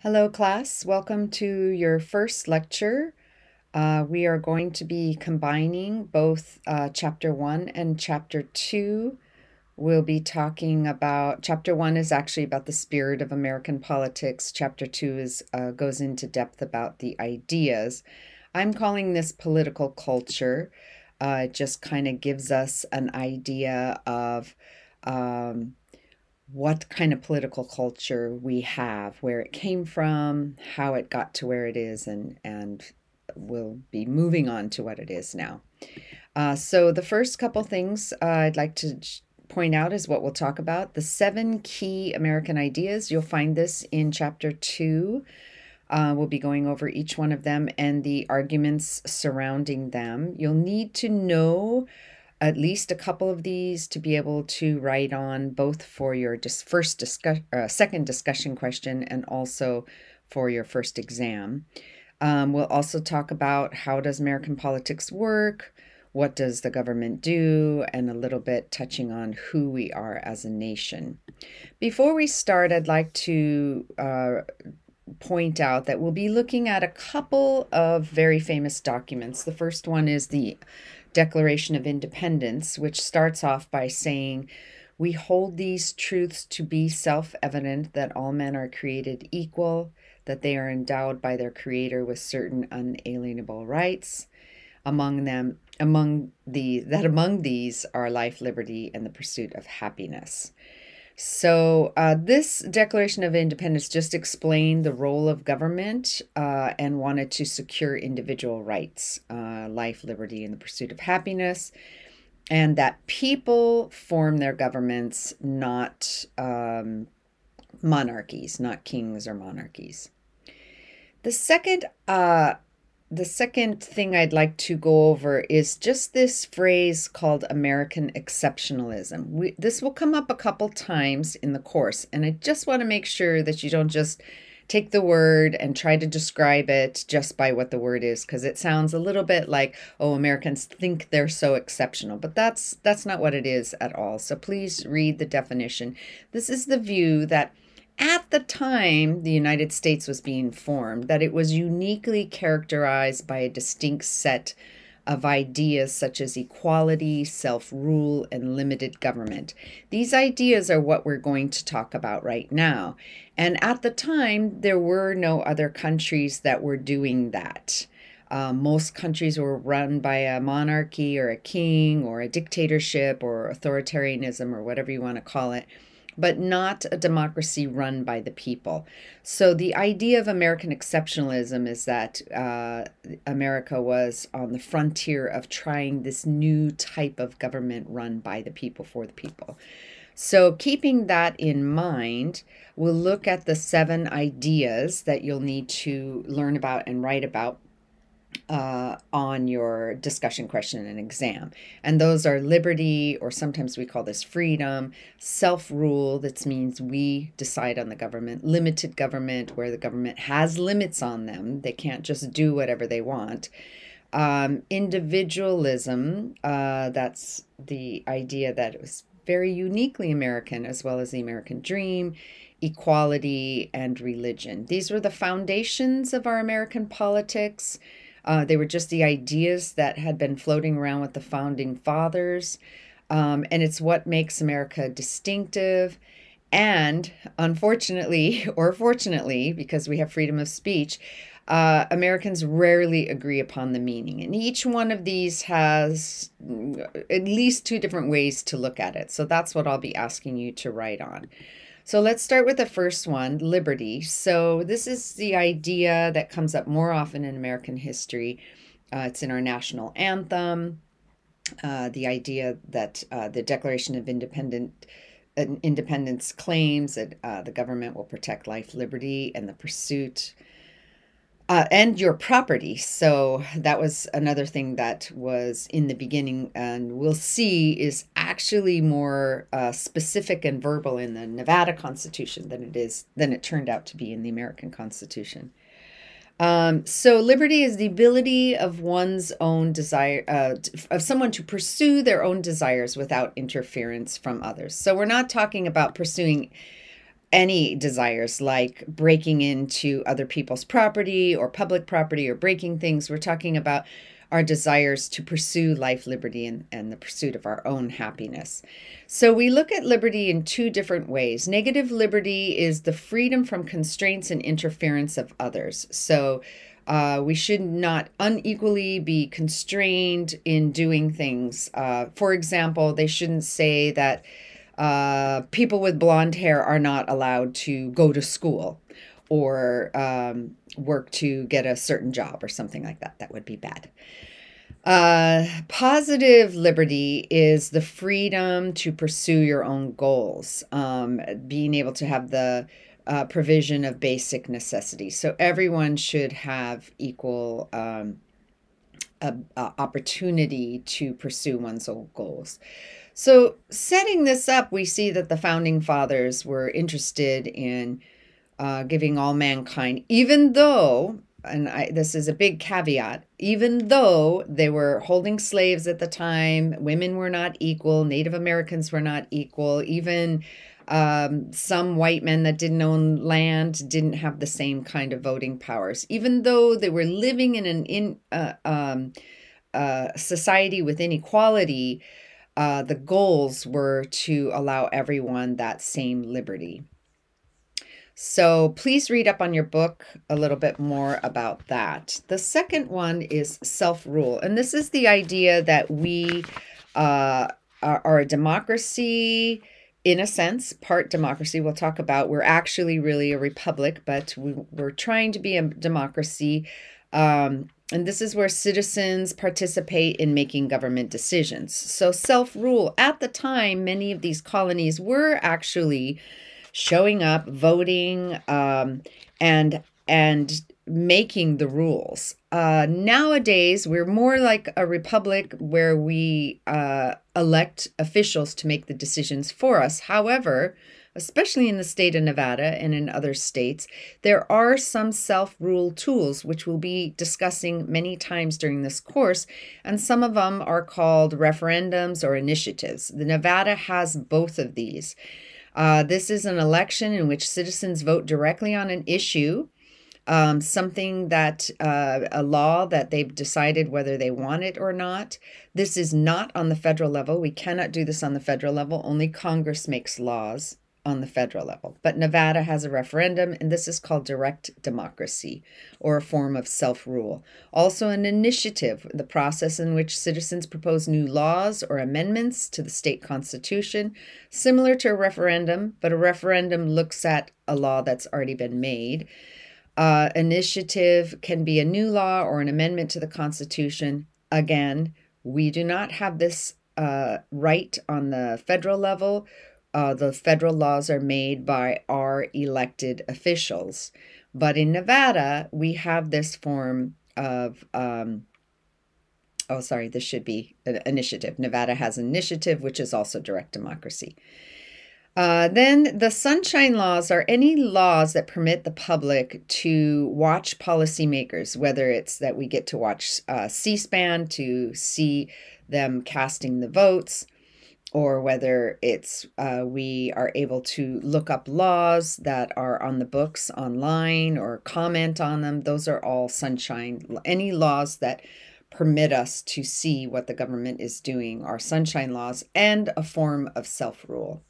Hello, class. Welcome to your first lecture. We are going to be combining both Chapter 1 and Chapter 2. We'll be talking about, Chapter 1 is actually about the spirit of American politics. Chapter 2 goes into depth about the ideas. I'm calling this political culture. It just kind of gives us an idea of um, what kind of political culture we have, where it came from, how it got to where it is, and we'll be moving on to what it is now. So the first couple things I'd like to point out is what we'll talk about. The 7 key American ideas. You'll find this in Chapter 2. We'll be going over each one of them and the arguments surrounding them. You'll need to know at least a couple of these to be able to write on, both for your second discussion question and also for your first exam. We'll also talk about how does American politics work, what does the government do, and a little bit touching on who we are as a nation. Before we start, I'd like to point out that we'll be looking at a couple of very famous documents. The first one is the Declaration of Independence, which starts off by saying, "We hold these truths to be self-evident that all men are created equal, that they are endowed by their Creator with certain unalienable rights. Among these are life, liberty, and the pursuit of happiness." So this Declaration of Independence just explained the role of government and wanted to secure individual rights, life, liberty, and the pursuit of happiness, and that people form their governments, not monarchies, not kings or monarchies. The second thing I'd like to go over is just this phrase called American exceptionalism. This will come up a couple times in the course, and I just want to make sure that you don't just take the word and try to describe it just by what the word is, because it sounds a little bit like, oh, Americans think they're so exceptional, but that's not what it is at all. So please read the definition. This is the view that at the time the United States was being formed, that it was uniquely characterized by a distinct set of ideas such as equality, self-rule, and limited government. These ideas are what we're going to talk about right now. And at the time, there were no other countries that were doing that. Most countries were run by a monarchy or a king or a dictatorship or authoritarianism or whatever you want to call it, but not a democracy run by the people. So the idea of American exceptionalism is that America was on the frontier of trying this new type of government run by the people for the people. So keeping that in mind, we'll look at the 7 ideas that you'll need to learn about and write about on your discussion question and exam. And those are liberty, or sometimes we call this freedom; self-rule, that means we decide on the government; limited government, where the government has limits on them, they can't just do whatever they want; individualism, that's the idea that it was very uniquely American, as well as the American dream; equality; and religion. These were the foundations of our American politics. They were just the ideas that had been floating around with the founding fathers. And it's what makes America distinctive. And unfortunately, or fortunately, because we have freedom of speech, Americans rarely agree upon the meaning. And each one of these has at least 2 different ways to look at it. So that's what I'll be asking you to write on. So let's start with the first one, liberty. So this is the idea that comes up more often in American history. It's in our national anthem. The idea that the Declaration of Independence claims that the government will protect life, liberty, and the pursuit and your property. So that was another thing that was in the beginning, and we'll see is actually more specific and verbal in the Nevada Constitution than it turned out to be in the American Constitution. So liberty is the ability of one's own desire, of someone to pursue their own desires without interference from others. So we're not talking about pursuing any desires like breaking into other people's property or public property or breaking things. We're talking about our desires to pursue life, liberty, and the pursuit of our own happiness. So we look at liberty in two different ways. Negative liberty is the freedom from constraints and interference of others. So we should not unequally be constrained in doing things. For example, they shouldn't say that people with blonde hair are not allowed to go to school or work to get a certain job or something like that. That would be bad. Positive liberty is the freedom to pursue your own goals, being able to have the provision of basic necessities. So everyone should have equal opportunity to pursue one's own goals. So setting this up, we see that the founding fathers were interested in giving all mankind, even though, this is a big caveat, even though they were holding slaves at the time, women were not equal, Native Americans were not equal, even some white men that didn't own land didn't have the same kind of voting powers. Even though they were living in an society with inequality, the goals were to allow everyone that same liberty. So please read up on your book a little bit more about that. The second one is self-rule. And this is the idea that we are a democracy, in a sense, part democracy. We'll talk about we're actually really a republic, but we're trying to be a democracy. And this is where citizens participate in making government decisions. So self-rule, at the time, many of these colonies were actually showing up, voting, and making the rules. Nowadays, we're more like a republic where we elect officials to make the decisions for us. However, especially in the state of Nevada and in other states, there are some self-rule tools, which we'll be discussing many times during this course, and some of them are called referendums or initiatives. The Nevada has both of these. This is an election in which citizens vote directly on an issue, something that a law that they've decided whether they want it or not. This is not on the federal level. We cannot do this on the federal level. Only Congress makes laws on the federal level. But Nevada has a referendum, and this is called direct democracy, or a form of self-rule. Also an initiative, the process in which citizens propose new laws or amendments to the state constitution, similar to a referendum, but a referendum looks at a law that's already been made. Initiative can be a new law or an amendment to the Constitution. Again, we do not have this right on the federal level. The federal laws are made by our elected officials. But in Nevada, we have this form of, this should be an initiative. Nevada has an initiative, which is also direct democracy. Then the sunshine laws are any laws that permit the public to watch policymakers, whether it's that we get to watch C-SPAN to see them casting the votes, or whether it's we are able to look up laws that are on the books online or comment on them. Those are all sunshine. Any laws that permit us to see what the government is doing are sunshine laws and a form of self-rule.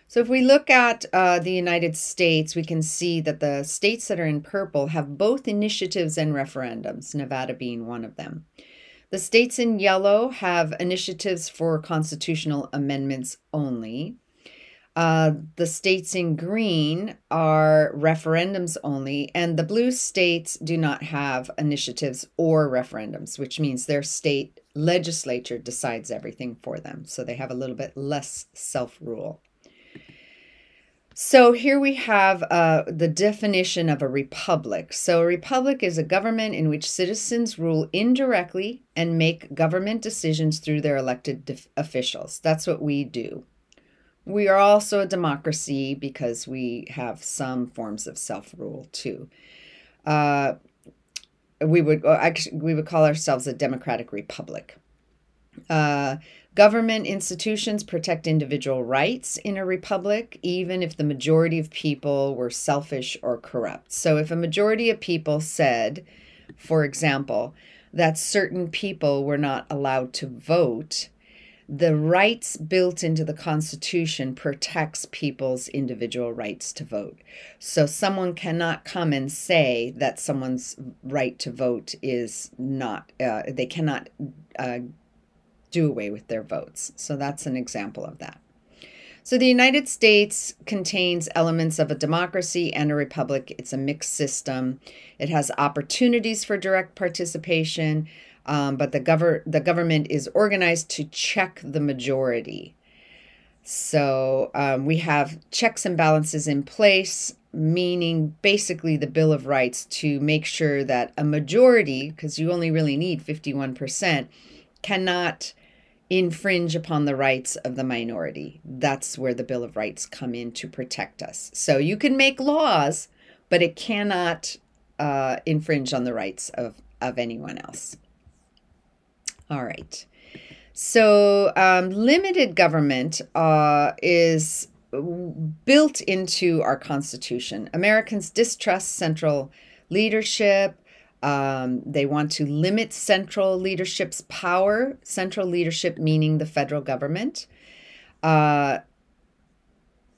So if we look at the United States, we can see that the states that are in purple have both initiatives and referendums, Nevada being one of them. The states in yellow have initiatives for constitutional amendments only. The states in green are referendums only, and the blue states do not have initiatives or referendums, which means their state legislature decides everything for them. So they have a little bit less self-rule. So here we have the definition of a republic. So a republic is a government in which citizens rule indirectly and make government decisions through their elected officials. That's what we do. We are also a democracy because we have some forms of self-rule too. We would call ourselves a democratic republic. Uh, Government institutions protect individual rights in a republic, even if the majority of people were selfish or corrupt. So if a majority of people said, for example, that certain people were not allowed to vote, the rights built into the Constitution protects people's individual rights to vote. So someone cannot come and say that someone's right to vote is not, they cannot do away with their votes. So that's an example of that. So the United States contains elements of a democracy and a republic. It's a mixed system. It has opportunities for direct participation, but the government is organized to check the majority. So we have checks and balances in place, meaning basically the Bill of Rights to make sure that a majority, because you only really need 51%, cannot infringe upon the rights of the minority. That's where the Bill of Rights come in to protect us. So you can make laws, but it cannot infringe on the rights of anyone else. All right. So limited government is built into our Constitution. Americans distrust central leadership. They want to limit central leadership's power, central leadership meaning the federal government. Where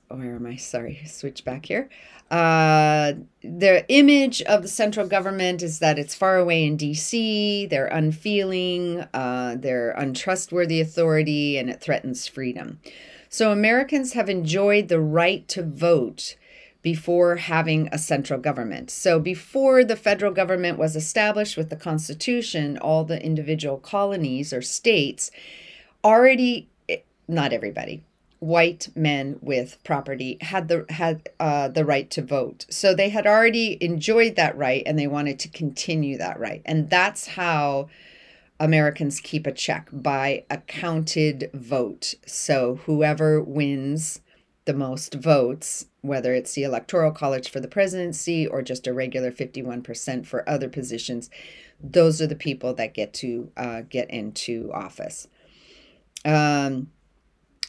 am I? Sorry, switch back here. The image of the central government is that it's far away in DC, they're unfeeling, they're untrustworthy authority, and it threatens freedom. So Americans have enjoyed the right to vote before having a central government. So before the federal government was established with the Constitution, all the individual colonies or states already, not everybody, white men with property had the right to vote. So they had already enjoyed that right and they wanted to continue that right. And that's how Americans keep a check, by a counted vote. So whoever wins the most votes, whether it's the Electoral College for the presidency or just a regular 51% for other positions, those are the people that get to get into office.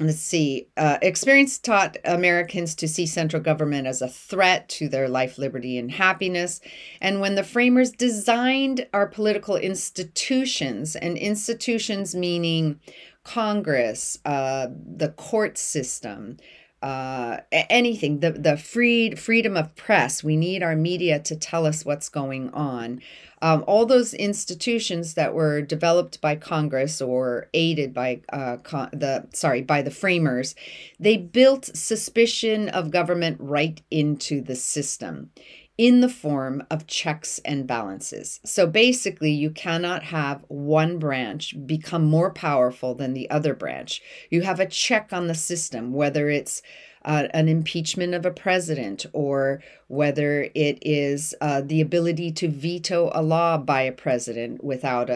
Let's see. Experience taught Americans to see central government as a threat to their life, liberty, and happiness. And when the framers designed our political institutions, and institutions meaning Congress, the court system, anything, the freedom of press, we need our media to tell us what's going on. All those institutions that were developed by Congress or aided by the framers, they built suspicion of government right into the system in the form of checks and balances. So basically, you cannot have one branch become more powerful than the other branch. You have a check on the system, whether it's an impeachment of a president, or whether it is the ability to veto a law by a president without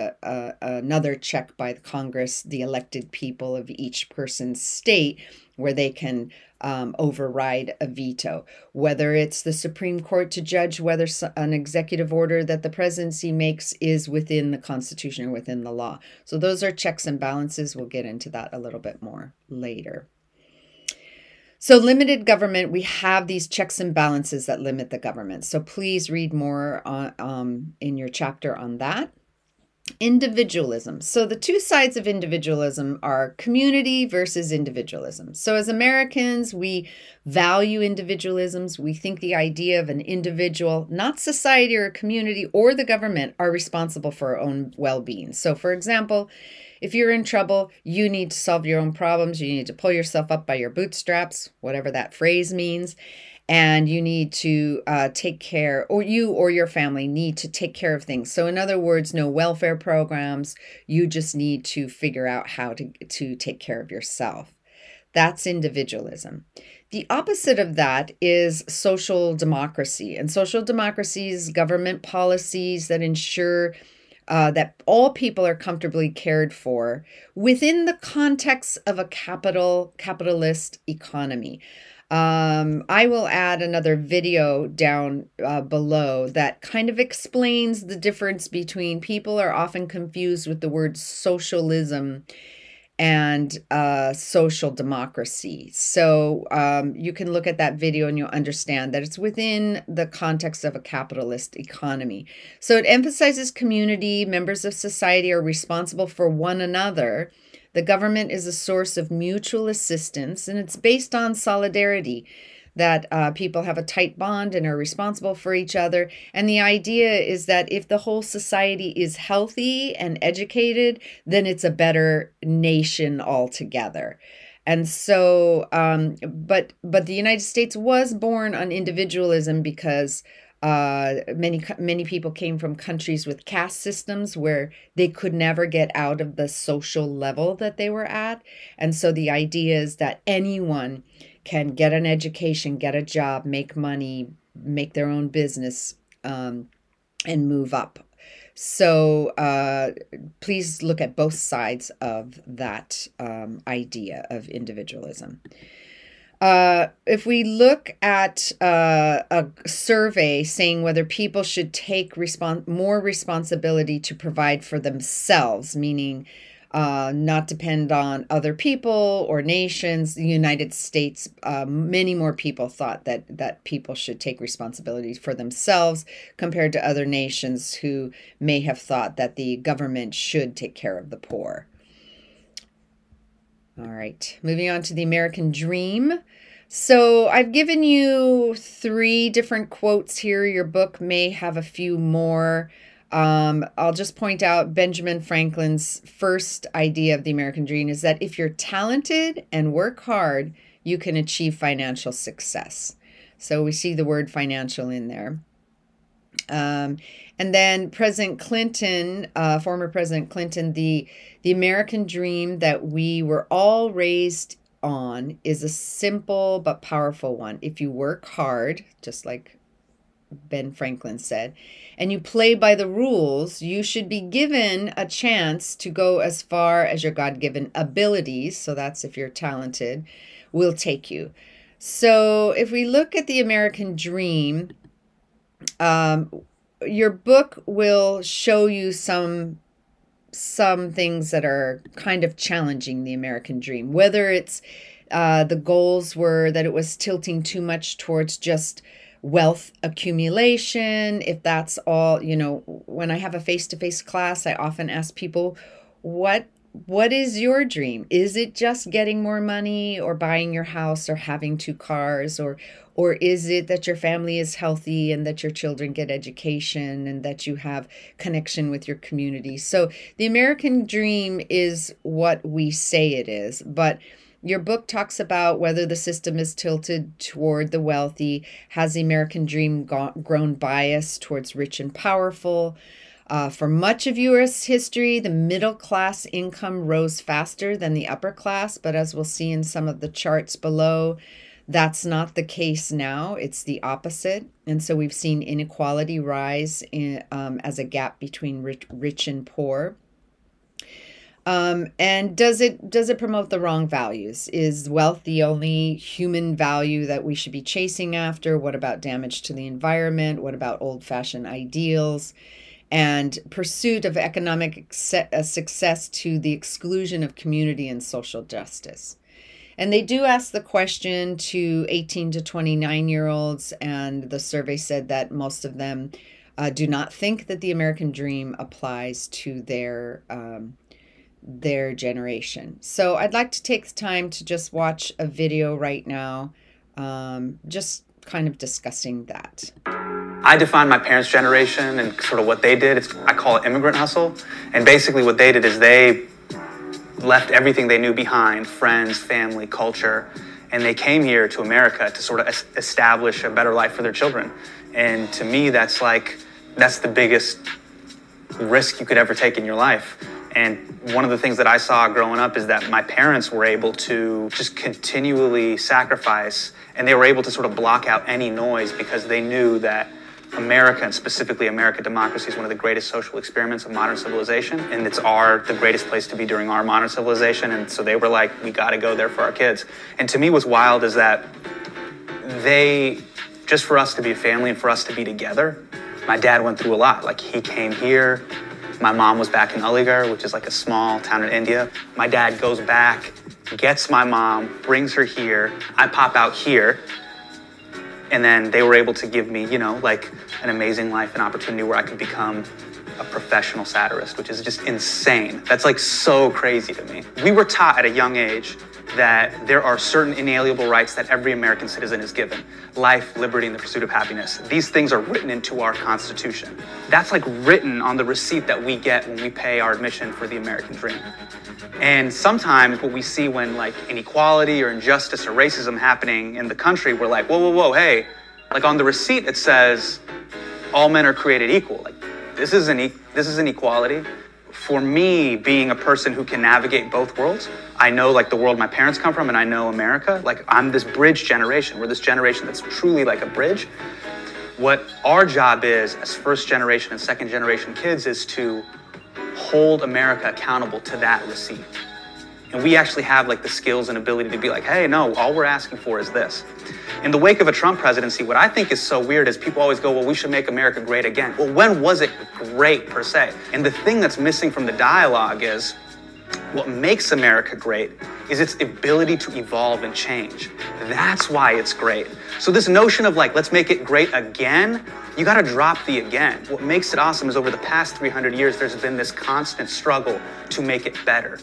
another check by the Congress, the elected people of each person's state, where they can override a veto, whether it's the Supreme Court to judge whether an executive order that the presidency makes is within the Constitution or within the law. So those are checks and balances. We'll get into that a little bit more later. So limited government, we have these checks and balances that limit the government. So please read more in your chapter on that. Individualism. So the two sides of individualism are community versus individualism. So as Americans, we value individualisms. We think the idea of an individual, not society or community or the government, are responsible for our own well-being. So for example, if you're in trouble, you need to solve your own problems. You need to pull yourself up by your bootstraps, whatever that phrase means. And you need to take care, or you or your family need to take care of things. So in other words, no welfare programs. You just need to figure out how to take care of yourself. That's individualism. The opposite of that is social democracy. And social democracy is government policies that ensure that all people are comfortably cared for within the context of a capitalist economy. I will add another video down below that kind of explains the difference between people are often confused with the word socialism and social democracy. So you can look at that video and you'll understand that it's within the context of a capitalist economy. So it emphasizes community, members of society are responsible for one another. The government is a source of mutual assistance, and it's based on solidarity, that people have a tight bond and are responsible for each other. And the idea is that if the whole society is healthy and educated, then it's a better nation altogether. And so, but the United States was born on individualism because many people came from countries with caste systems where they could never get out of the social level that they were at. And so the idea is that anyone can get an education, get a job, make money, make their own business, and move up. So please look at both sides of that idea of individualism. If we look at a survey saying whether people should take more responsibility to provide for themselves, meaning not depend on other people or nations, the United States, many more people thought that people should take responsibility for themselves compared to other nations who may have thought that the government should take care of the poor. All right, moving on to the American Dream. So I've given you 3 different quotes here. Your book may have a few more. I'll just point out Benjamin Franklin's first idea of the American Dream is that if you're talented and work hard, you can achieve financial success. So we see the word financial in there. And then President Clinton, former President Clinton, the American dream that we were all raised on is a simple but powerful one. If you work hard, just like Ben Franklin said, and you play by the rules, you should be given a chance to go as far as your God-given abilities, so that's if you're talented, will take you. So if we look at the American dream, your book will show you some things that are kind of challenging the American dream, whether it's the goals were that it was tilting too much towards just wealth accumulation. If that's all, when I have a face-to-face class, I often ask people, what is your dream? Is it just getting more money or buying your house or having 2 cars, or is it that your family is healthy and that your children get education and that you have connection with your community? So the American dream is what we say it is, but your book talks about whether the system is tilted toward the wealthy. Has the American dream grown biased towards rich and powerful? For much of U.S. history, the middle class income rose faster than the upper class, but as we'll see in some of the charts below, that's not the case now. It's the opposite. And so we've seen inequality rise as a gap between rich and poor. And does it promote the wrong values? Is wealth the only human value that we should be chasing after? What about damage to the environment? What about old-fashioned ideals? And pursuit of economic success to the exclusion of community and social justice. And they do ask the question to 18 to 29-year-olds, and the survey said that most of them do not think that the American dream applies to their generation. So I'd like to take the time to just watch a video right now, just kind of discussing that. I define my parents' generation and sort of what they did. I call it immigrant hustle. And basically what they did is they left everything they knew behind, friends, family, culture, and they came here to America to sort of establish a better life for their children. And to me, that's the biggest risk you could ever take in your life. And one of the things that I saw growing up is that my parents were able to just continually sacrifice, and they were able to sort of block out any noise because they knew that America, and specifically American democracy, is one of the greatest social experiments of modern civilization, and it's the greatest place to be during our modern civilization. And so they were like, we got to go there for our kids. And to me, what's wild is that they, just for us to be a family and for us to be together, my dad went through a lot. Like, he came here. My mom was back in Aligarh, which is like a small town in India. My dad goes back, gets my mom, brings her here. I pop out here. And then they were able to give me, you know, like an amazing life and opportunity where I could become a professional satirist, which is just insane. That's like so crazy to me. We were taught at a young age that there are certain inalienable rights that every American citizen is given. Life, liberty, and the pursuit of happiness. These things are written into our Constitution. That's like written on the receipt that we get when we pay our admission for the American dream. And sometimes what we see when like inequality or injustice or racism happening in the country, we're like, whoa, whoa, whoa, hey, like on the receipt it says all men are created equal. Like this isn't equality. For me, being a person who can navigate both worlds, I know like the world my parents come from and I know America. Like I'm this bridge generation. We're this generation that's truly like a bridge. What our job is as first generation and second generation kids is to hold America accountable to that receipt. And we actually have like the skills and ability to be like, hey, no, all we're asking for is this. In the wake of a Trump presidency, what I think is so weird is people always go, well, we should make America great again. Well, when was it great per se? And the thing that's missing from the dialogue is what makes America great is its ability to evolve and change. That's why it's great. So this notion of like, let's make it great again, you gotta drop the again. What makes it awesome is over the past 300 years, there's been this constant struggle to make it better.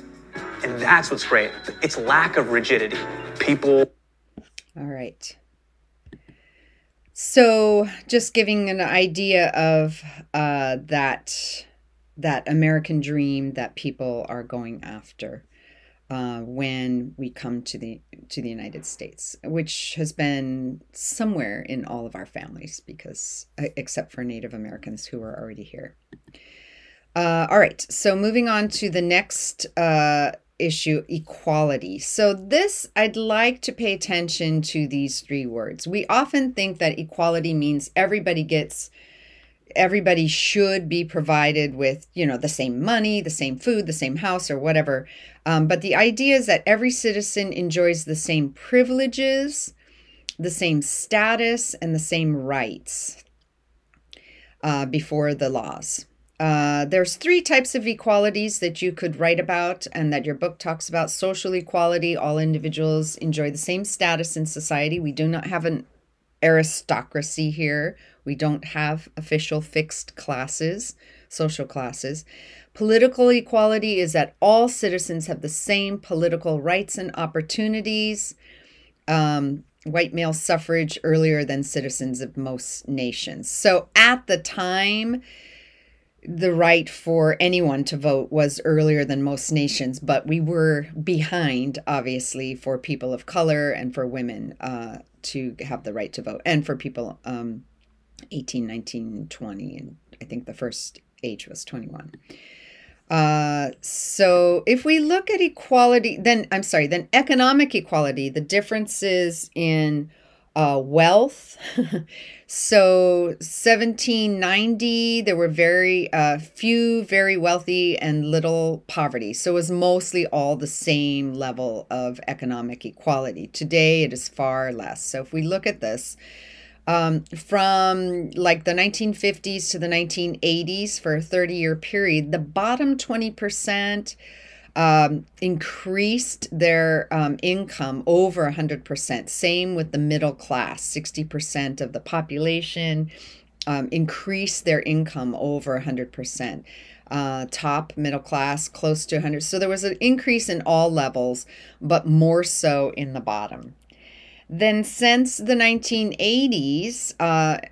And that's what's great. It's lack of rigidity. People. All right. So just giving an idea of that American dream that people are going after when we come to the United States, which has been somewhere in all of our families, because except for Native Americans who are already here. All right. So moving on to the next issue, equality. So this, I'd like to pay attention to these three words. We often think that equality means everybody should be provided with, you know, the same money, the same food, the same house, or whatever. But the idea is that every citizen enjoys the same privileges, the same status, and the same rights before the laws. There's three types of equalities that you could write about and that your book talks about. Social equality, all individuals enjoy the same status in society. We do not have an aristocracy here. We don't have official fixed classes, social classes. Political equality is that all citizens have the same political rights and opportunities. White male suffrage earlier than citizens of most nations. So at the time, the right for anyone to vote was earlier than most nations, but we were behind, obviously, for people of color and for women to have the right to vote, and for people 18, 19, 20, and I think the first age was 21. So if we look at equality, then economic equality, the differences in wealth. So 1790, there were very few very wealthy and little poverty. So it was mostly all the same level of economic equality. Today, it is far less. So if we look at this, from like the 1950s to the 1980s for a 30-year period, the bottom 20% increased their income over 100%. Same with the middle class. 60% of the population increased their income over 100%. Top middle class close to 100. So there was an increase in all levels, but more so in the bottom. Then since the 1980s,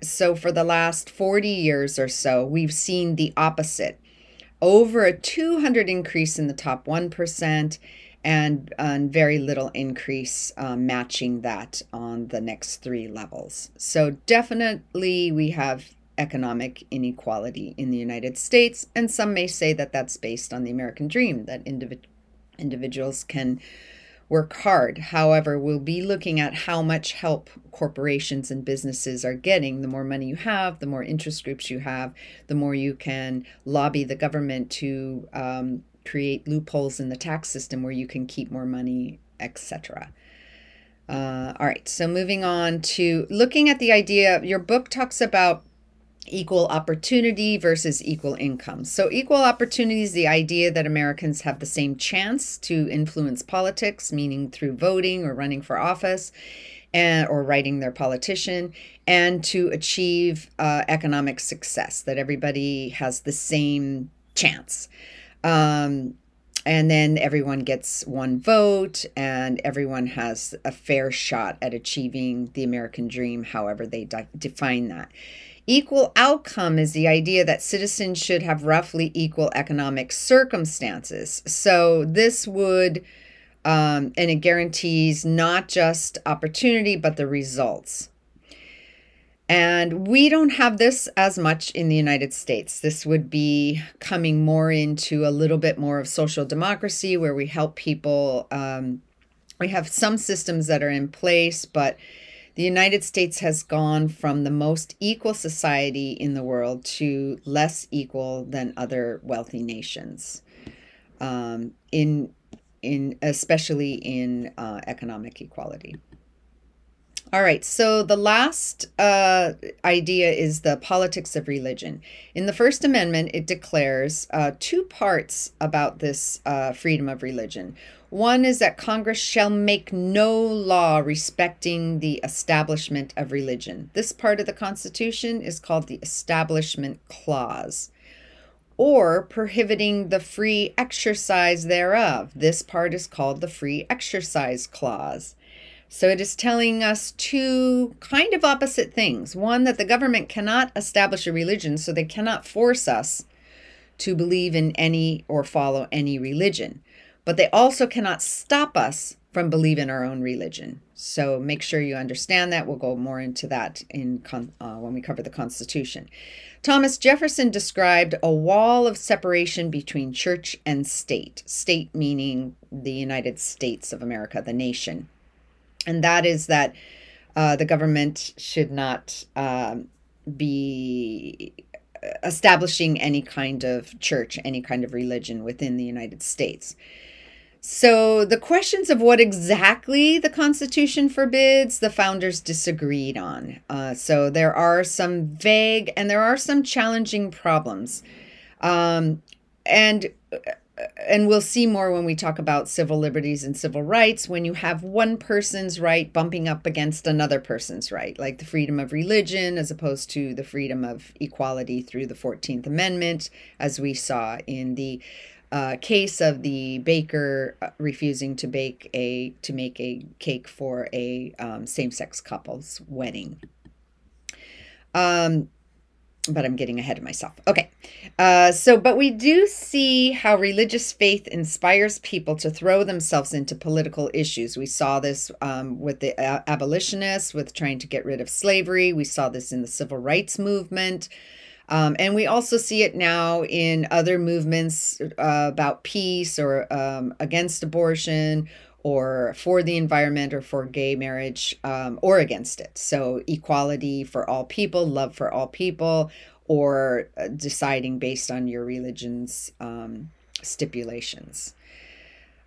so for the last 40 years or so, we've seen the opposite. Over a 200 increase in the top 1% and very little increase matching that on the next three levels. So definitely we have economic inequality in the United States, and some may say that that's based on the American dream, that individuals can work hard. However, we'll be looking at how much help corporations and businesses are getting. The more money you have, the more interest groups you have, the more you can lobby the government to create loopholes in the tax system where you can keep more money, etc. All right, so moving on to looking at the idea, your book talks about equal opportunity versus equal income. So equal opportunity is the idea that Americans have the same chance to influence politics, meaning through voting or running for office, or writing their politician, and to achieve economic success, that everybody has the same chance. And then everyone gets one vote, and everyone has a fair shot at achieving the American dream, however they define that. Equal outcome is the idea that citizens should have roughly equal economic circumstances. So this would, and it guarantees not just opportunity, but the results. And we don't have this as much in the United States. This would be coming more into a little bit more of social democracy, where we help people. We have some systems that are in place, but the United States has gone from the most equal society in the world to less equal than other wealthy nations, especially in economic equality. All right, so the last idea is the politics of religion. In the First Amendment, it declares two parts about this freedom of religion. One is that Congress shall make no law respecting the establishment of religion. This part of the Constitution is called the Establishment Clause, or prohibiting the free exercise thereof. This part is called the Free Exercise Clause. So it is telling us two kind of opposite things. One, that the government cannot establish a religion, so they cannot force us to believe in any or follow any religion. But they also cannot stop us from believing our own religion. So make sure you understand that. We'll go more into that when we cover the Constitution. Thomas Jefferson described a wall of separation between church and state. State meaning the United States of America, the nation. And that is that the government should not be establishing any kind of church, any kind of religion within the United States. So the questions of what exactly the Constitution forbids, the founders disagreed on. So there are some vague and there are some challenging problems. And we'll see more when we talk about civil liberties and civil rights, when you have one person's right bumping up against another person's right, like the freedom of religion as opposed to the freedom of equality through the 14th Amendment, as we saw in the case of the baker refusing to make a cake for a same-sex couple's wedding. But I'm getting ahead of myself. Okay. But we do see how religious faith inspires people to throw themselves into political issues. We saw this with the abolitionists, with trying to get rid of slavery. We saw this in the civil rights movement. And we also see it now in other movements about peace or against abortion, or for the environment, or for gay marriage, or against it. So equality for all people, love for all people, or deciding based on your religion's stipulations.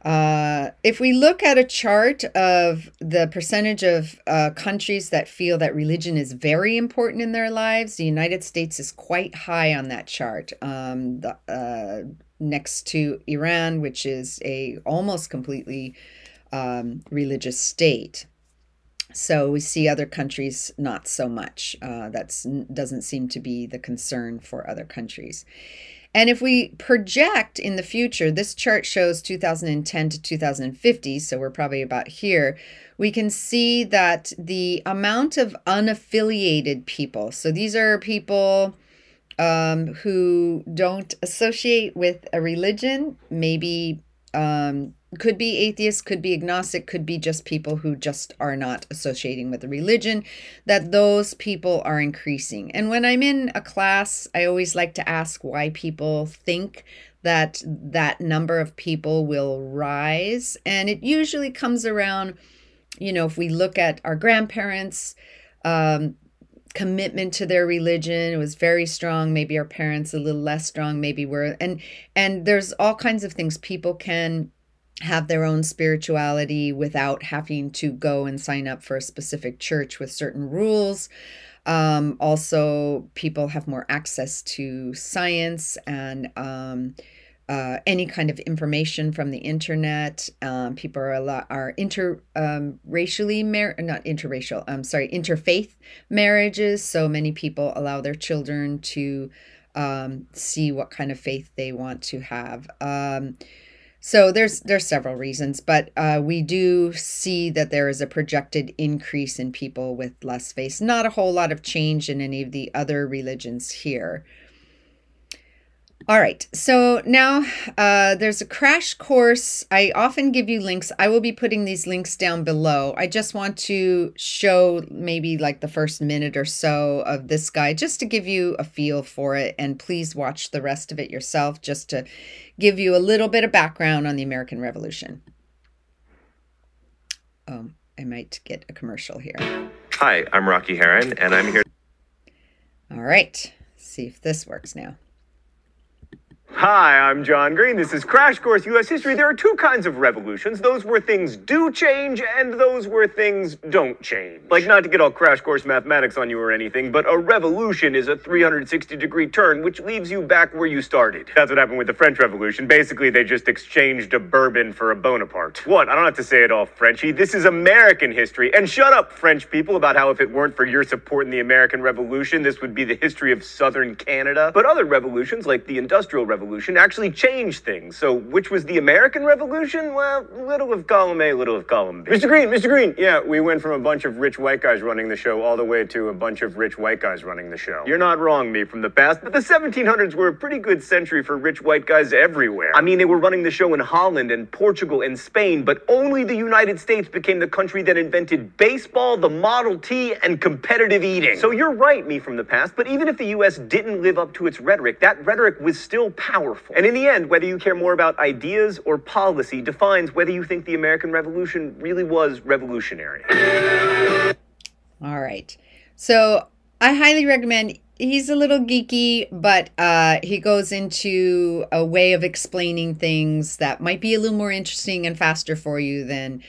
If we look at a chart of the percentage of countries that feel that religion is very important in their lives, the United States is quite high on that chart. Next to Iran, which is a almost completely religious state. So we see other countries not so much. That doesn't seem to be the concern for other countries. And if we project in the future, this chart shows 2010 to 2050, so we're probably about here, we can see that the amount of unaffiliated people, so these are people who don't associate with a religion, maybe could be atheist, could be agnostic, could be just people who just are not associating with a religion, that those people are increasing. And when I'm in a class, I always like to ask why people think that that number of people will rise. And it usually comes around, if we look at our grandparents' commitment to their religion, it was very strong. Maybe our parents a little less strong, maybe and there's all kinds of things people can have their own spirituality without having to go and sign up for a specific church with certain rules. Also, people have more access to science and any kind of information from the internet. People are interfaith marriages. So many people allow their children to see what kind of faith they want to have. So there's several reasons, but we do see that there is a projected increase in people with less faith. Not a whole lot of change in any of the other religions here. All right, so now there's a crash course. I often give you links. I will be putting these links down below. I just want to show maybe like the first minute or so of this guy, just to give you a feel for it. And please watch the rest of it yourself, just to give you a little bit of background on the American Revolution. Oh, I might get a commercial here. Hi, I'm Rocky Heron, and I'm here. All right, see if this works now. Hi, I'm John Green. This is Crash Course U.S. History. There are two kinds of revolutions. Those where things do change and those where things don't change. Like, not to get all Crash Course mathematics on you or anything, but a revolution is a 360-degree turn, which leaves you back where you started. That's what happened with the French Revolution. Basically, they just exchanged a bourbon for a Bonaparte. What? I don't have to say it all Frenchy. This is American history. And shut up, French people, about how if it weren't for your support in the American Revolution, this would be the history of southern Canada. But other revolutions, like the Industrial Revolution, actually changed things. So which was the American Revolution? Well, little of column A, little of column B. Mr. Green, yeah, we went from a bunch of rich white guys running the show all the way to a bunch of rich white guys running the show. You're not wrong, me from the past, but the 1700s were a pretty good century for rich white guys everywhere. I mean, they were running the show in Holland and Portugal and Spain, but only the United States became the country that invented baseball, the Model T, and competitive eating. So you're right, me from the past, but even if the U.S. didn't live up to its rhetoric, that rhetoric was still powerful. And in the end, whether you care more about ideas or policy defines whether you think the American Revolution really was revolutionary. All right. So I highly recommend. He's a little geeky, but he goes into a way of explaining things that might be a little more interesting and faster for you than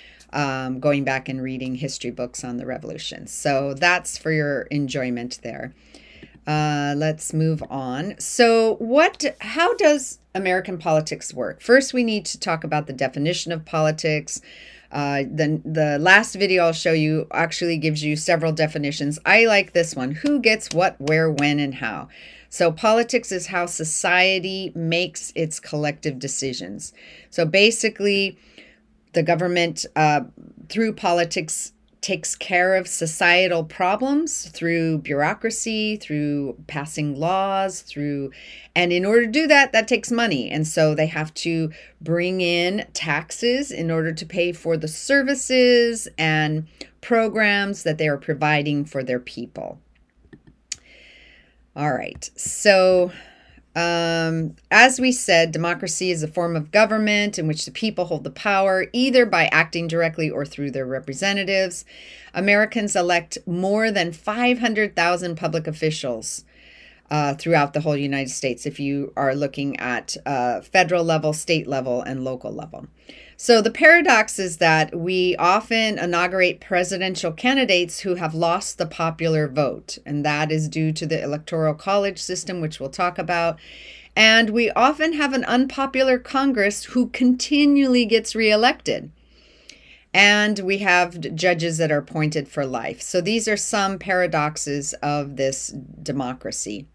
going back and reading history books on the revolution. So that's for your enjoyment there. Let's move on. So how does American politics work? First, we need to talk about the definition of politics. The last video I'll show you actually gives you several definitions. I like this one. Who gets what, where, when, and how. So politics is how society makes its collective decisions. So basically, the government, through politics, takes care of societal problems through bureaucracy, through passing laws, and in order to do that, that takes money. And so they have to bring in taxes in order to pay for the services and programs that they are providing for their people. All right, so as we said, democracy is a form of government in which the people hold the power, either by acting directly or through their representatives. Americans elect more than 500,000 public officials throughout the whole United States, if you are looking at federal level, state level, and local level. So the paradox is that we often inaugurate presidential candidates who have lost the popular vote, and that is due to the electoral college system, which we'll talk about. And we often have an unpopular Congress who continually gets reelected. And we have judges that are appointed for life. So these are some paradoxes of this democracy.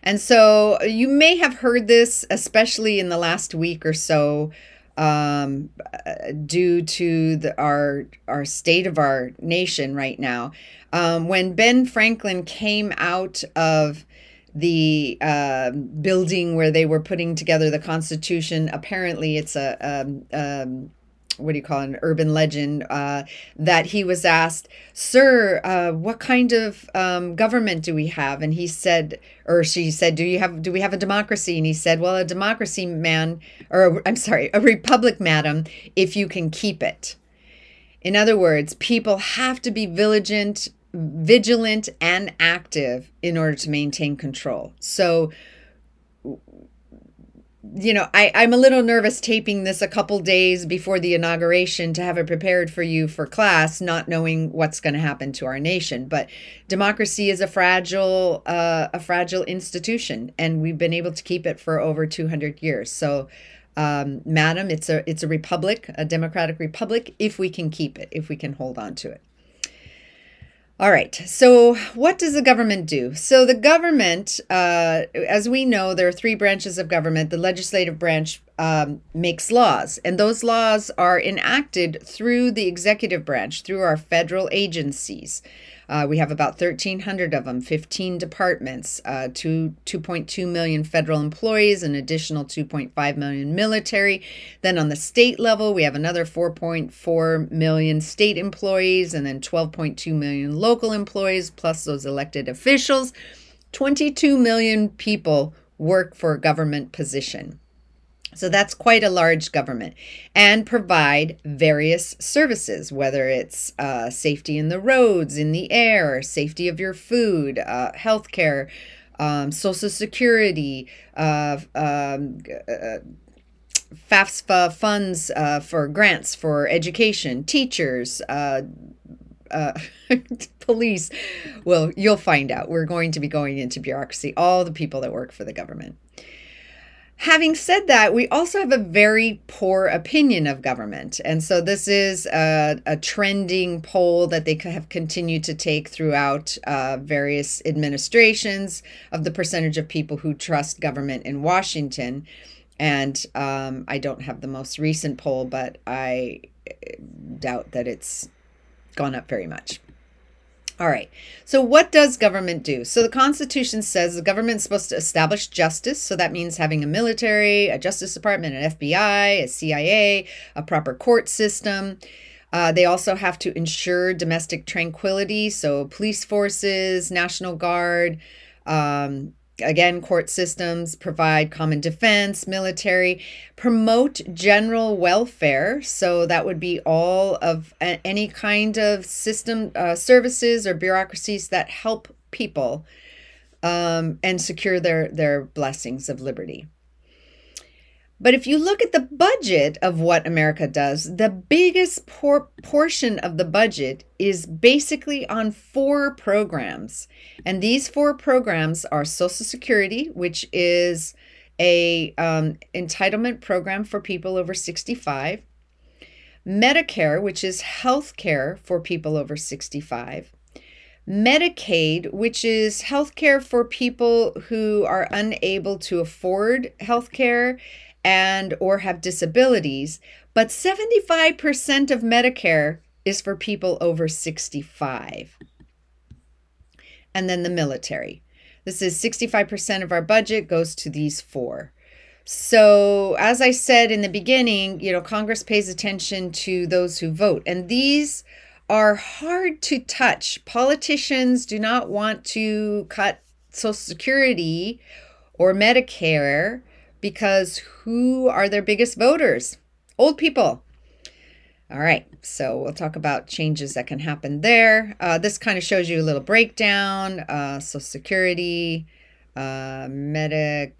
And so you may have heard this, especially in the last week or so, due to our state of our nation right now. When Ben Franklin came out of the building where they were putting together the Constitution, apparently it's what do you call it, an urban legend, that he was asked, "Sir, what kind of government do we have?" And he said, or she said, do we have a democracy? And he said, "Well, a democracy, man, or I'm sorry, a republic, madam, if you can keep it." In other words, people have to be vigilant and active in order to maintain control. So I'm a little nervous taping this a couple days before the inauguration to have it prepared for you for class, not knowing what's going to happen to our nation. But democracy is a fragile institution, and we've been able to keep it for over 200 years. So, madam, it's a republic, a democratic republic, if we can keep it, if we can hold on to it. All right, so what does the government do? So the government, as we know, there are three branches of government. The legislative branch makes laws, and those laws are enacted through the executive branch, through our federal agencies. We have about 1,300 of them, 15 departments, 2.2 million federal employees, an additional 2.5 million military. Then on the state level, we have another 4.4 million state employees, and then 12.2 million local employees, plus those elected officials. 22 million people work for a government position. So that's quite a large government, and provide various services, whether it's safety in the roads, in the air, safety of your food, healthcare, Social Security, FAFSA funds for grants for education, teachers, police. Well, you'll find out. We're going to be going into bureaucracy, all the people that work for the government. Having said that, we also have a very poor opinion of government. And so this is a trending poll that they have continued to take throughout various administrations of the percentage of people who trust government in Washington. And I don't have the most recent poll, but I doubt that it's gone up very much. All right. So what does government do? So the Constitution says the government is supposed to establish justice. So that means having a military, a Justice Department, an FBI, a CIA, a proper court system. They also have to ensure domestic tranquility. So police forces, National Guard, again, court systems, provide common defense, military, promote general welfare. So that would be all of any kind of system, services or bureaucracies that help people and secure their blessings of liberty. But if you look at the budget of what America does, the biggest portion of the budget is basically on 4 programs. And these 4 programs are Social Security, which is a entitlement program for people over 65. Medicare, which is health care for people over 65. Medicaid, which is health care for people who are unable to afford health care and or have disabilities, but 75% of Medicare is for people over 65. And then the military. This is 65% of our budget goes to these 4. So as I said in the beginning, Congress pays attention to those who vote, and these are hard to touch. Politicians do not want to cut Social Security or Medicare, because who are their biggest voters? Old people. All right, so we'll talk about changes that can happen there. This kind of shows you a little breakdown. Social Security, Medicare,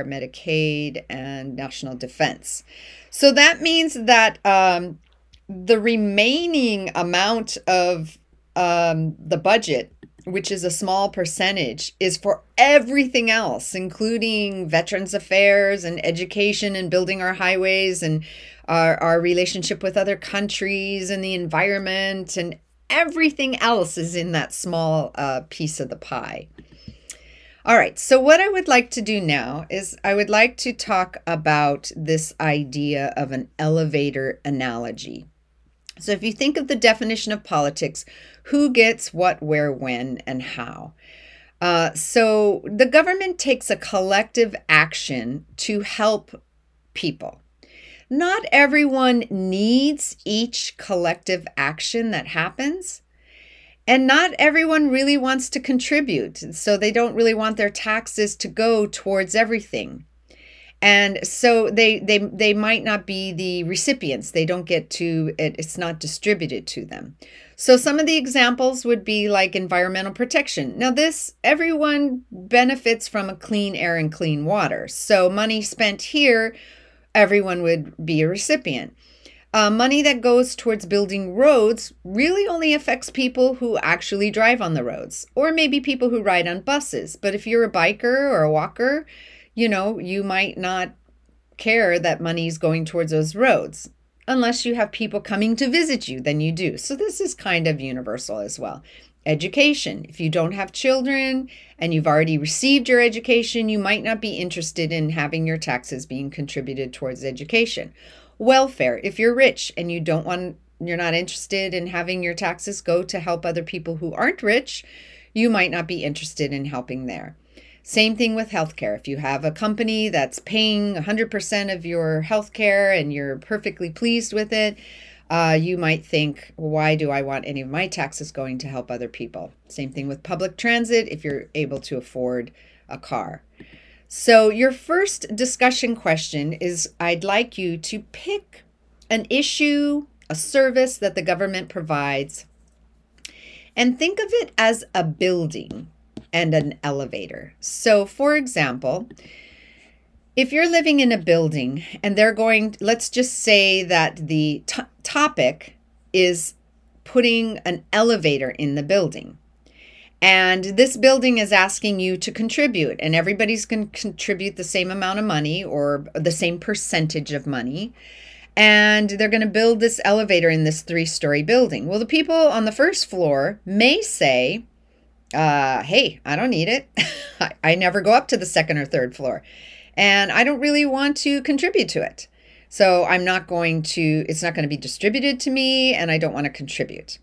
Medicaid, and National Defense. So that means that the remaining amount of the budget, which is a small percentage, is for everything else, including Veterans Affairs and education and building our highways and our relationship with other countries and the environment, and everything else is in that small piece of the pie. All right, so what I would like to do now is I would like to talk about this idea of an elevator analogy. So if you think of the definition of politics, who gets what, where, when, and how? So the government takes a collective action to help people. Not everyone needs each collective action that happens, and not everyone really wants to contribute. So they don't really want their taxes to go towards everything. And so they might not be the recipients. They don't get to it. It's not distributed to them. So some of the examples would be like environmental protection. Now everyone benefits from a clean air and clean water. So money spent here, everyone would be a recipient. Money that goes towards building roads really only affects people who actually drive on the roads, or maybe people who ride on buses. But if you're a biker or a walker, you might not care that money is going towards those roads. Unless you have people coming to visit you, then you do. So this is kind of universal as well. Education. If you don't have children and you've already received your education, you might not be interested in having your taxes being contributed towards education. Welfare. If you're rich and you're not interested in having your taxes go to help other people who aren't rich, you might not be interested in helping there. Same thing with healthcare. If you have a company that's paying 100% of your healthcare and you're perfectly pleased with it, you might think, why do I want any of my taxes going to help other people? Same thing with public transit if you're able to afford a car. So your first discussion question is, I'd like you to pick an issue, a service that the government provides, and think of it as a building and an elevator. So for example, if you're living in a building and let's just say that the topic is putting an elevator in the building. And this building is asking you to contribute, and everybody's going to contribute the same amount of money or the same percentage of money. And they're going to build this elevator in this 3-story building. Well, the people on the first floor may say, hey, I don't need it. I never go up to the 2nd or 3rd floor, and I don't really want to contribute to it. So it's not going to be distributed to me, and I don't want to contribute.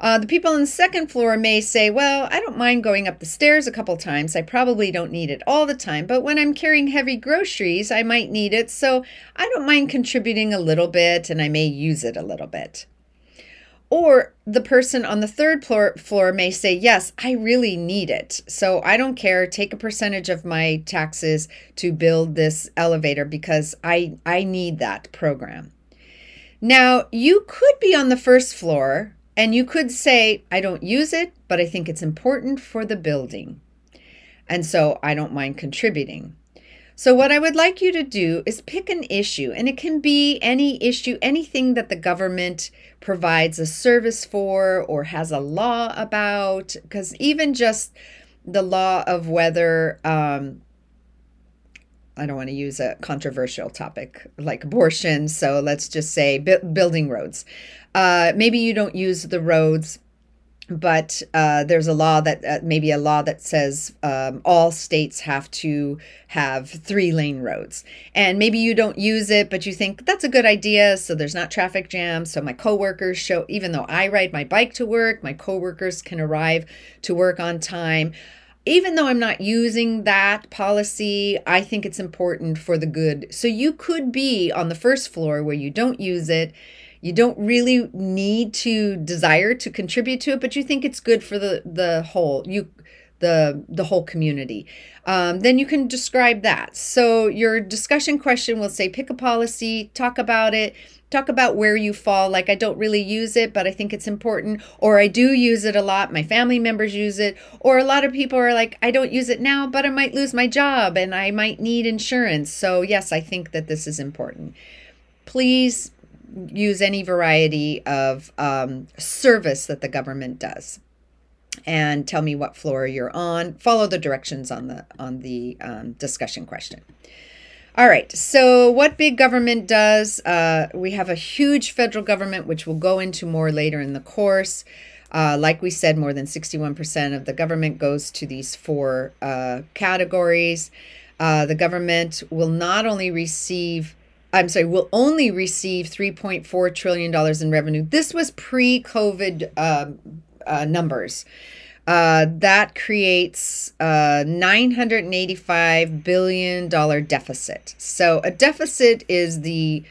The people on the 2nd floor may say, well, I don't mind going up the stairs a couple times. I probably don't need it all the time, but when I'm carrying heavy groceries, I might need it. So I don't mind contributing a little bit, and I may use it a little bit. Or the person on the 3rd floor may say, yes, I really need it. So I don't care. Take a percentage of my taxes to build this elevator because I need that program. Now, you could be on the 1st floor and you could say, I don't use it, but I think it's important for the building. And so I don't mind contributing. So what I would like you to do is pick an issue, and it can be any issue, anything that the government provides a service for or has a law about, because even just the law of whether, I don't want to use a controversial topic like abortion, so let's just say building roads. Maybe you don't use the roads, but there's a law that maybe a law that says all states have to have 3-lane roads, and maybe you don't use it, but you think that's a good idea, so there's not traffic jams. So my coworkers even though I ride my bike to work, my coworkers can arrive to work on time. Even though I'm not using that policy, I think it's important for the good. So you could be on the 1st floor where you don't use it. You don't really need to desire to contribute to it, but you think it's good for the whole community. Then you can describe that. So your discussion question will say, pick a policy, talk about it, talk about where you fall. Like, I don't really use it, but I think it's important, or I do use it a lot. My family members use it, or a lot of people are like, I don't use it now, but I might lose my job and I might need insurance. So yes, I think that this is important. Please use any variety of service that the government does, and tell me what floor you're on. Follow the directions on the discussion question. All right, so what big government does? We have a huge federal government, which we'll go into more later in the course. Like we said, more than 61% of the government goes to these 4 categories. The government will only receive $3.4 trillion in revenue. This was pre-COVID numbers. That creates a $985 billion deficit. So a deficit is the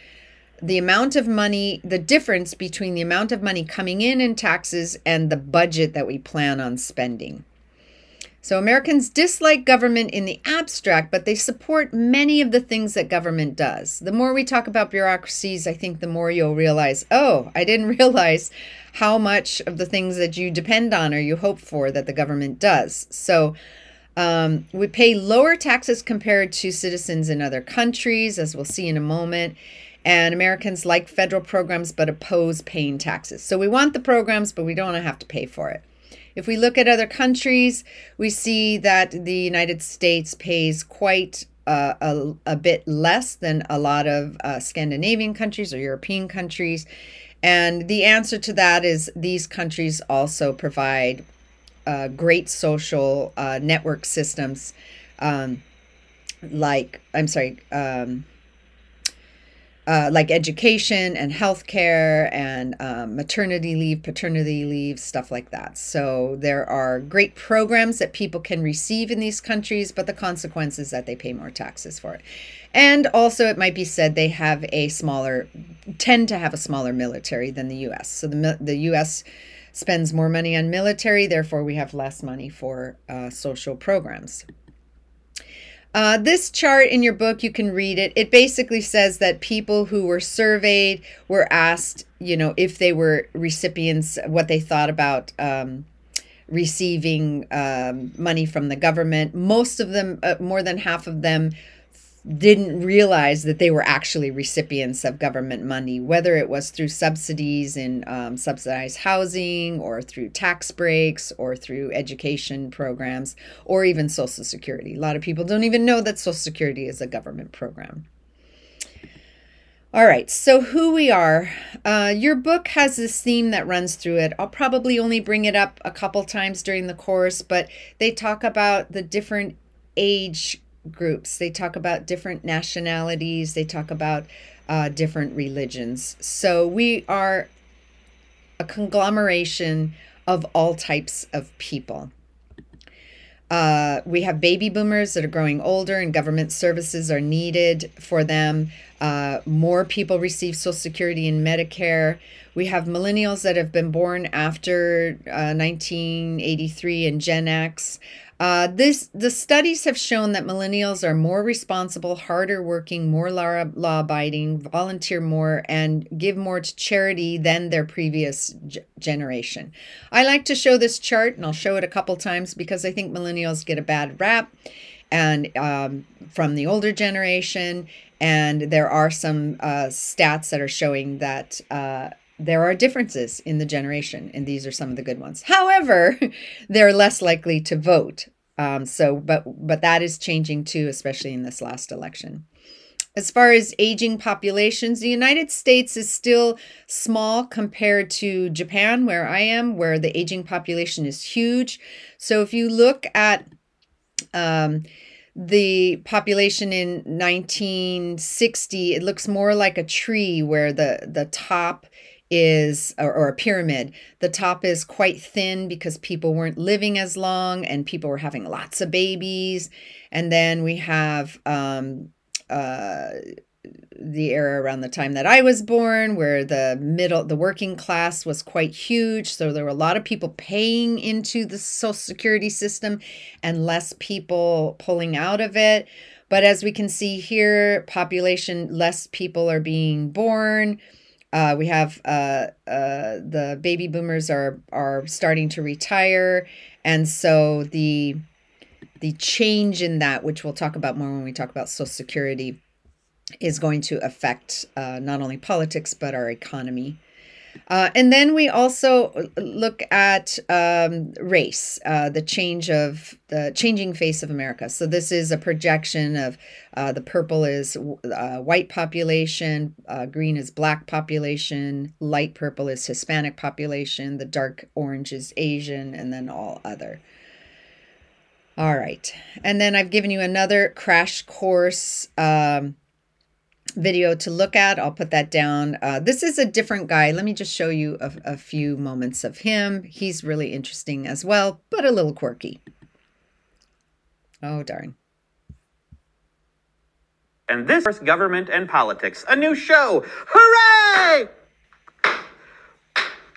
amount of money, the difference between the amount of money coming in taxes and the budget that we plan on spending. So Americans dislike government in the abstract, but they support many of the things that government does. The more we talk about bureaucracies, I think the more you'll realize, oh, I didn't realize how much of the things that you depend on or you hope for that the government does. So we pay lower taxes compared to citizens in other countries, as we'll see in a moment. And Americans like federal programs but oppose paying taxes. So we want the programs, but we don't have to pay for it. If we look at other countries, we see that the United States pays quite a bit less than a lot of Scandinavian countries or European countries. And the answer to that is these countries also provide great social network systems like education and healthcare and maternity leave, paternity leave, stuff like that. So there are great programs that people can receive in these countries, but the consequence is that they pay more taxes for it. And also it might be said they have tend to have a smaller military than the U.S. So the U.S. spends more money on military, therefore we have less money for social programs. This chart in your book, you can read it. It basically says that people who were surveyed were asked, if they were recipients, what they thought about receiving money from the government. Most of them, more than half of them, didn't realize that they were actually recipients of government money, whether it was through subsidies in subsidized housing or through tax breaks or through education programs or even Social Security. A lot of people don't even know that Social Security is a government program. All right, so who we are. Your book has this theme that runs through it. I'll probably only bring it up a couple times during the course, but they talk about the different age groups. They talk about different nationalities. They talk about different religions. So we are a conglomeration of all types of people. We have baby boomers that are growing older and government services are needed for them. More people receive Social Security and Medicare. We have millennials that have been born after 1983 and Gen X. The studies have shown that millennials are more responsible, harder working, more law-abiding, volunteer more, and give more to charity than their previous generation. I like to show this chart, and I'll show it a couple times because I think millennials get a bad rap and from the older generation, and there are some stats that are showing that there are differences in the generation, and these are some of the good ones. However, they're less likely to vote. But that is changing too, especially in this last election. As far as aging populations, the United States is still small compared to Japan, where I am, where the aging population is huge. So if you look at the population in 1960, it looks more like a tree where the top is, or a pyramid. The top is quite thin because people weren't living as long and people were having lots of babies. And then we have the era around the time that I was born where the working class was quite huge. So there were a lot of people paying into the Social Security system and less people pulling out of it. But as we can see here, less people are being born. We have the baby boomers are starting to retire, and so the change in that, which we'll talk about more when we talk about Social Security, is going to affect not only politics but our economy. And then we also look at race, the changing face of America. So this is a projection of the purple is white population, green is black population, light purple is Hispanic population, the dark orange is Asian, and then all other. All right. And then I've given you another crash course video to look at. I'll put that down. This is a different guy. Let me just show you a few moments of him. He's really interesting as well, but a little quirky. Oh, darn. And this is Government and Politics, a new show. Hooray!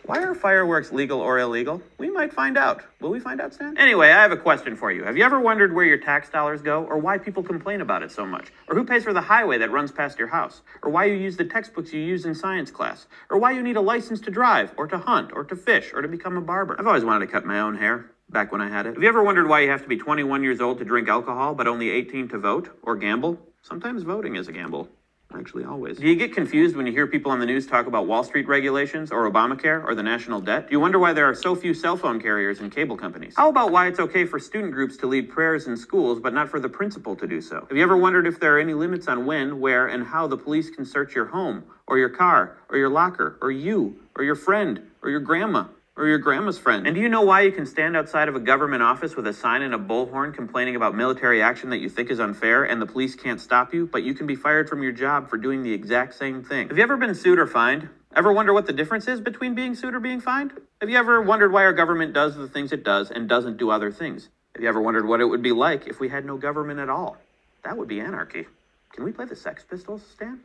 Why are fireworks legal or illegal? We might find out. Will we find out, Stan? Anyway, I have a question for you. Have you ever wondered where your tax dollars go, or why people complain about it so much? Or who pays for the highway that runs past your house? Or why you use the textbooks you use in science class? Or why you need a license to drive, or to hunt, or to fish, or to become a barber? I've always wanted to cut my own hair, back when I had it. Have you ever wondered why you have to be 21 years old to drink alcohol, but only 18 to vote, or gamble? Sometimes voting is a gamble. Actually, always. Do you get confused when you hear people on the news talk about Wall Street regulations, or Obamacare, or the national debt? Do you wonder why there are so few cell phone carriers and cable companies? How about why it's okay for student groups to lead prayers in schools, but not for the principal to do so? Have you ever wondered if there are any limits on when, where, and how the police can search your home, or your car, or your locker, or you, or your friend, or your grandma, or your grandma's friend? And do you know why you can stand outside of a government office with a sign and a bullhorn complaining about military action that you think is unfair, and the police can't stop you, but you can be fired from your job for doing the exact same thing? Have you ever been sued or fined? Ever wonder what the difference is between being sued or being fined? Have you ever wondered why our government does the things it does and doesn't do other things? Have you ever wondered what it would be like if we had no government at all? That would be anarchy. Can we play the Sex Pistols, Stan?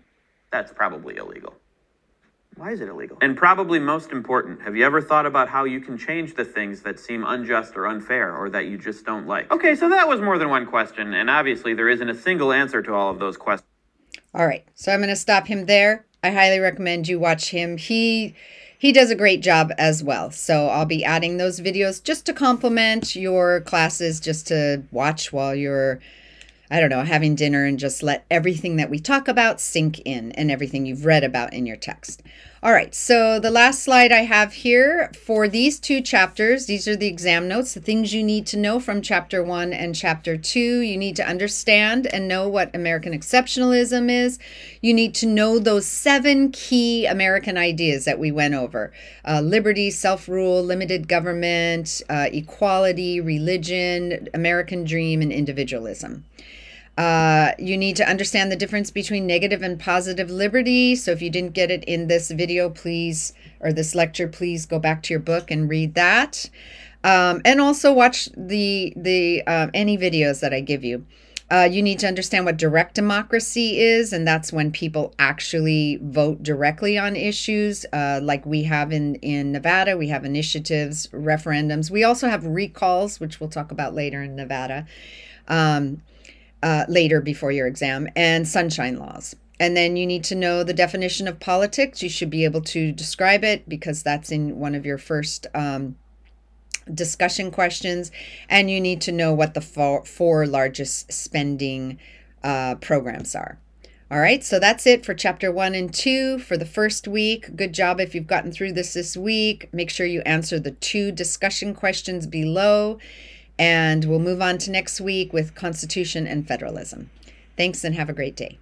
That's probably illegal. Why is it illegal? And probably most important, have you ever thought about how you can change the things that seem unjust or unfair, or that you just don't like? Okay, so that was more than one question, and obviously there isn't a single answer to all of those questions. All right, so I'm going to stop him there. I highly recommend you watch him. He does a great job as well. So I'll be adding those videos just to complement your classes, just to watch while you're, I don't know, having dinner, and just let everything that we talk about sink in, and everything you've read about in your text. All right, so the last slide I have here for these two chapters, these are the exam notes, the things you need to know from chapter 1 and chapter 2. You need to understand and know what American exceptionalism is. You need to know those 7 key American ideas that we went over. Liberty, self-rule, limited government, equality, religion, American dream, and individualism. You need to understand the difference between negative and positive liberty. So if you didn't get it in this video, please, or this lecture, please go back to your book and read that. And also watch any videos that I give you. You need to understand what direct democracy is, and that's when people actually vote directly on issues, like we have in Nevada. We have initiatives, referendums. We also have recalls, which we'll talk about later in Nevada. Later before your exam, and sunshine laws. And then you need to know the definition of politics. You should be able to describe it, because that's in one of your first discussion questions. And you need to know what the four largest spending programs are. All right, so that's it for chapter 1 and 2 for the first week. Good job if you've gotten through this week. Make sure you answer the 2 discussion questions below. And we'll move on to next week with Constitution and Federalism. Thanks, and have a great day.